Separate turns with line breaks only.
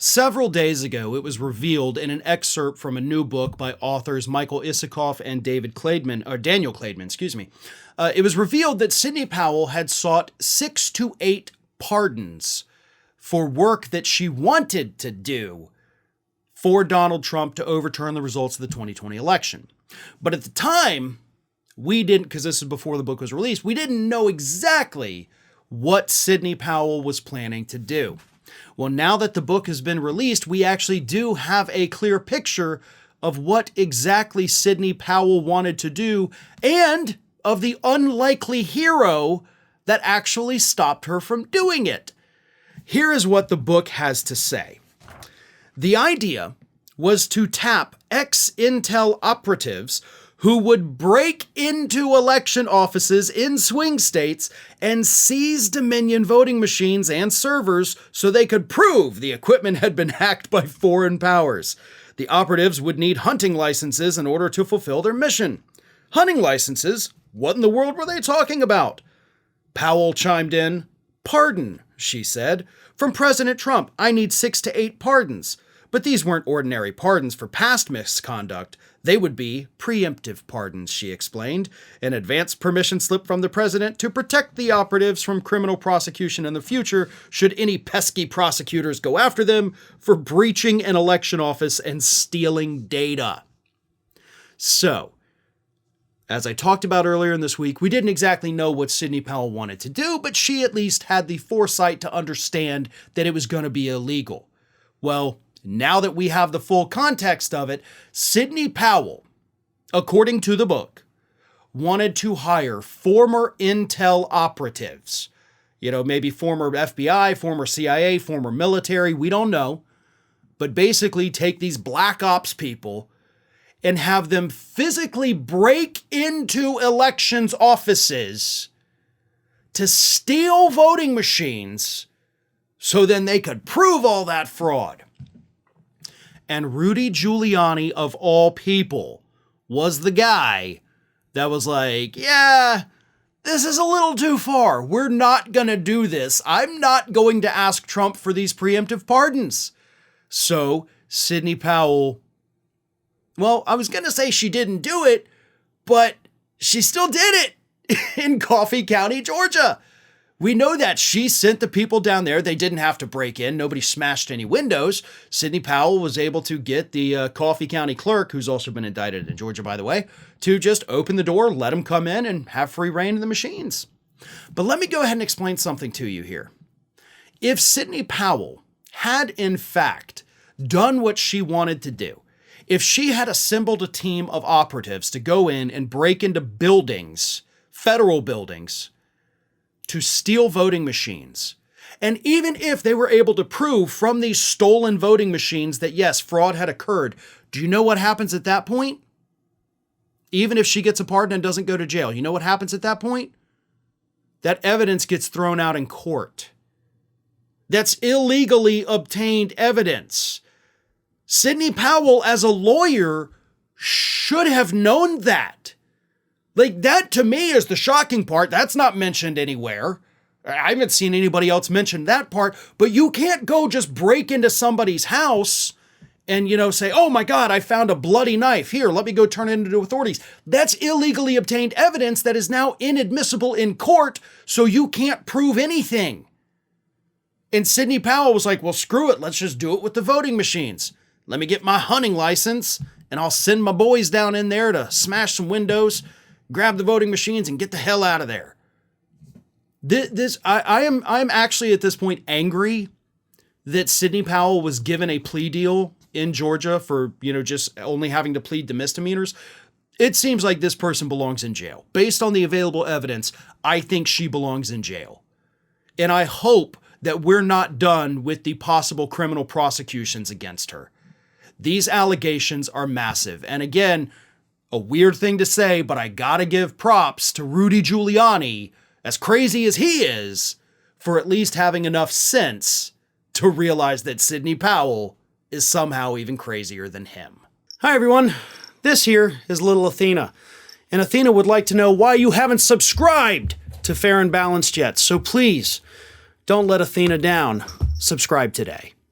Several days ago, it was revealed in an excerpt from a new book by authors Michael Isikoff and Daniel Klaidman, it was revealed that Sidney Powell had sought 6 to 8 pardons for work that she wanted to do for Donald Trump to overturn the results of the 2020 election. But at the time, we didn't, because this is before the book was released, we didn't know exactly what Sidney Powell was planning to do. Well, now that the book has been released, we actually do have a clear picture of what exactly Sidney Powell wanted to do and of the unlikely hero that actually stopped her from doing it. Here is what the book has to say. The idea was to tap ex-Intel operatives who would break into election offices in swing states and seize Dominion voting machines and servers so they could prove the equipment had been hacked by foreign powers. The operatives would need hunting licenses in order to fulfill their mission. Hunting licenses? What in the world were they talking about? Powell chimed in. Pardon, she said. From President Trump, I need 6 to 8 pardons. But these weren't ordinary pardons for past misconduct. They would be preemptive pardons, she explained, an advance permission slip from the president to protect the operatives from criminal prosecution in the future should any pesky prosecutors go after them for breaching an election office and stealing data. So, as I talked about earlier in this week, we didn't exactly know what Sidney Powell wanted to do, but she at least had the foresight to understand that it was going to be illegal. Well, now that we have the full context of it, Sidney Powell, according to the book, wanted to hire former Intel operatives. Maybe former FBI, former CIA, former military, we don't know. But basically take these black ops people and have them physically break into elections offices to steal voting machines so then they could prove all that fraud. And Rudy Giuliani, of all people, was the guy that was like, yeah, this is a little too far. We're not going to do this. I'm not going to ask Trump for these preemptive pardons. So Sidney Powell, well, I was going to say she didn't do it, but she still did it in Coffee County, Georgia. We know that she sent the people down there. They didn't have to break in. Nobody smashed any windows. Sidney Powell was able to get the Coffee County clerk, who's also been indicted in Georgia, by the way, to just open the door, let them come in, and have free reign of the machines. But let me go ahead and explain something to you here. If Sidney Powell had, in fact, done what she wanted to do, if she had assembled a team of operatives to go in and break into buildings, federal buildings, to steal voting machines. And even if they were able to prove from these stolen voting machines that yes, fraud had occurred, do you know what happens at that point? Even if she gets a pardon and doesn't go to jail, you know what happens at that point? That evidence gets thrown out in court. That's illegally obtained evidence. Sidney Powell, as a lawyer, should have known that. Like, that to me is the shocking part. That's not mentioned anywhere. I haven't seen anybody else mention that part, but you can't go just break into somebody's house and, say, oh my God, I found a bloody knife. Here, let me go turn it into authorities. That's illegally obtained evidence that is now inadmissible in court, so you can't prove anything. And Sidney Powell was like, well, screw it. Let's just do it with the voting machines. Let me get my hunting license and I'll send my boys down in there to smash some windows, grab the voting machines, and get the hell out of there. I'm actually at this point angry that Sidney Powell was given a plea deal in Georgia for, just only having to plead to misdemeanors. It seems like this person belongs in jail. Based on the available evidence, I think she belongs in jail. And I hope that we're not done with the possible criminal prosecutions against her. These allegations are massive. And again, a weird thing to say, but I gotta give props to Rudy Giuliani, as crazy as he is, for at least having enough sense to realize that Sidney Powell is somehow even crazier than him. Hi everyone, this here is little Athena, and Athena would like to know why you haven't subscribed to Fair and Balanced yet, so please, don't let Athena down. Subscribe today.